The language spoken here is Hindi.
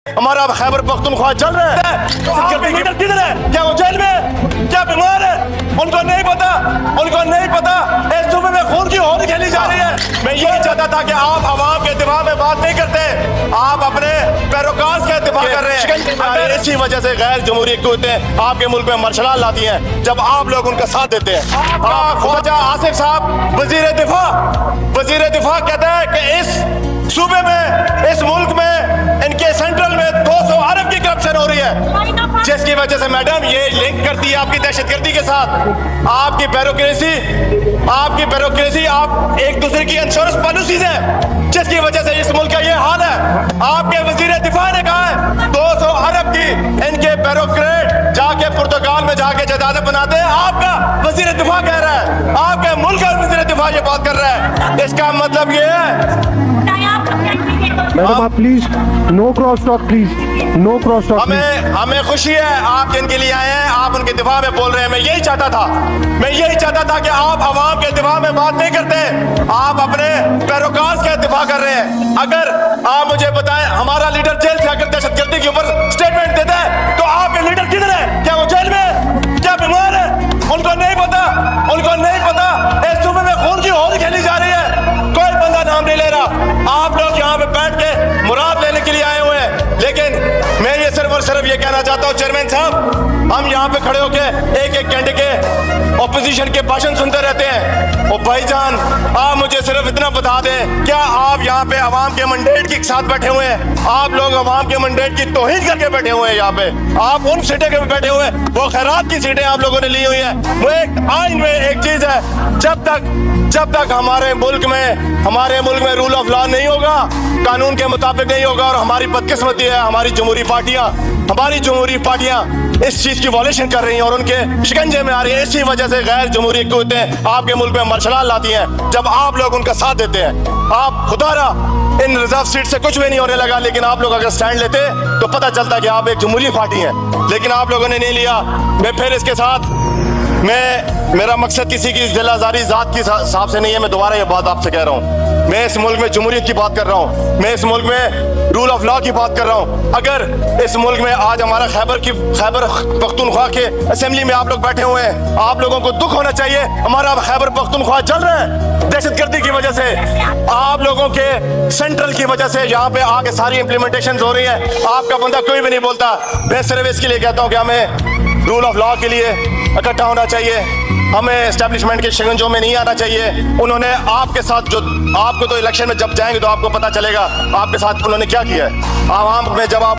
हमारा खैबर पख्तूनख्वा चल रहा है। लीडर किधर है? क्या वो जेल में? क्या बीमार है? उनको नहीं पता इस सूबे में खून की होली खेली जा रही है। मैं यही चाहता था कि आप आवाम के दिमाग में बात नहीं करते, आप अपने पैरोकार के दिमाग कर रहे हैं। इसी वजह से गैर जमहूरी कुव्वतें आपके मुल्क में मर्शलान लाती हैं जब आप लोग उनका साथ देते हैं। ख्वाजा आसिफ साहब वजीर दिफा कहते हैं कि इस सूबे में, इस मुल्क में, इनके सेंट्रल में 200 अरब की करप्शन हो रही है, जिसकी वजह से मैडम ये लिंक करती है आपकी दहशतगर्दी के साथ। आपकी ब्यूरोक्रेसी, आप एक दूसरे की इंश्योरेंस पॉलिसीज है, जिसकी वजह से इस मुल्क का ये हाल है। आपके वजीर दिफा ने कहा है 200 अरब की इनके ब्यूरोक्रेट जाके पुर्तगाल में जाके जायदाद बनाते हैं। आपका वजीर दिफा कह रहा है, आपके मुल्क का वजीर दिफा ये बात कर रहा है। इसका मतलब ये है मैडम आप please no cross talk, please no cross talk. हमें खुशी है आप जिनके लिए आए हैं, आप उनके दिफा में बोल रहे हैं। मैं यही चाहता था कि आप आवाम के दिफा में बात नहीं करते, आप अपने पैरोकार के दिफा कर रहे हैं। अगर आप मुझे बताएं हमारा लीडर जेल से आकर दहशतगर्दी के ऊपर स्टेटमेंट देता है तो आपके लीडर किधर है? क्या वो जेल में? क्या बीमार है? उनको नहीं पता इस सूबे में खून की होली खेली जा रही है। कोई बंदा नाम नहीं ले रहा। आप लोग यहाँ पे बैठ के मुराद लेने के लिए आए हुए हैं, लेकिन मैं ये सिर्फ और सिर्फ ये कहना चाहता हूँ चेयरमैन साहब, हम यहाँ पे खड़े होके एक घंटे के ऑपोजिशन के भाषण सुनते रहते हैं। ओ भाईजान, आप मुझे सिर्फ इतना बता दें, क्या आप यहाँ पे अवाम के मंडेट के साथ बैठे हुए हैं? आप लोग अवाम के मंडेट की तौहीन करके बैठे हुए हैं। यहाँ पे आप उन सीटें के बैठे हुए हैं, वो खैरात की सीटें आप लोगों ने ली हुई है। वो एक आइन में एक चीज है, जब तक हमारे मुल्क में रूल ऑफ लॉ नहीं होगा, कानून के मुताबिक नहीं होगा, और हमारी बदकिस्मती है हमारी जमहूरी पार्टियां इस चीज की वॉलेशन कर रही हैं और उनके शिकंजे में आ रही है। इसी वजह से गैर जमहूरी कुव्वतें आपके मुल्क में मर्शलान लाती हैं जब आप लोग उनका साथ देते हैं। आप खुदारा इन रिजर्व सीट से कुछ भी नहीं होने लगा, लेकिन आप लोग अगर स्टैंड लेते तो पता चलता कि आप एक जमहूरी पार्टी हैं, लेकिन आप लोगों ने नहीं लिया। मैं फिर इसके साथ मेरा मकसद किसी की दिलाजारी जात की हिसाब से नहीं है। मैं दोबारा ये बात आपसे कह रहा हूँ, मैं इस मुल्क में जमहूरियत की बात कर रहा हूँ, मैं इस मुल्क में रूल ऑफ लॉ की बात कर रहा हूँ। अगर इस मुल्क में आज हमारा खैबर पख्तूनख्वा के असेंबली में आप लोग बैठे हुए हैं, आप लोगों को दुख होना चाहिए। हमारा खैबर पख्तूनख्वा जल रहा है दहशतगर्दी की वजह से, आप लोगों के सेंट्रल की वजह से यहाँ पे आके सारी इंप्लीमेंटेशन हो रही है। आपका बंदा कोई भी नहीं बोलता। मैं सिर्फ इसके लिए कहता हूँ कि हमें रूल ऑफ लॉ के लिए इकट्ठा होना चाहिए, हमें एस्टेब्लिशमेंट के शिकंजों में नहीं आना चाहिए। उन्होंने आपके साथ आपको तो इलेक्शन में जब जाएंगे तो आपको पता चलेगा आपके साथ उन्होंने क्या किया है। आवाम में जब आप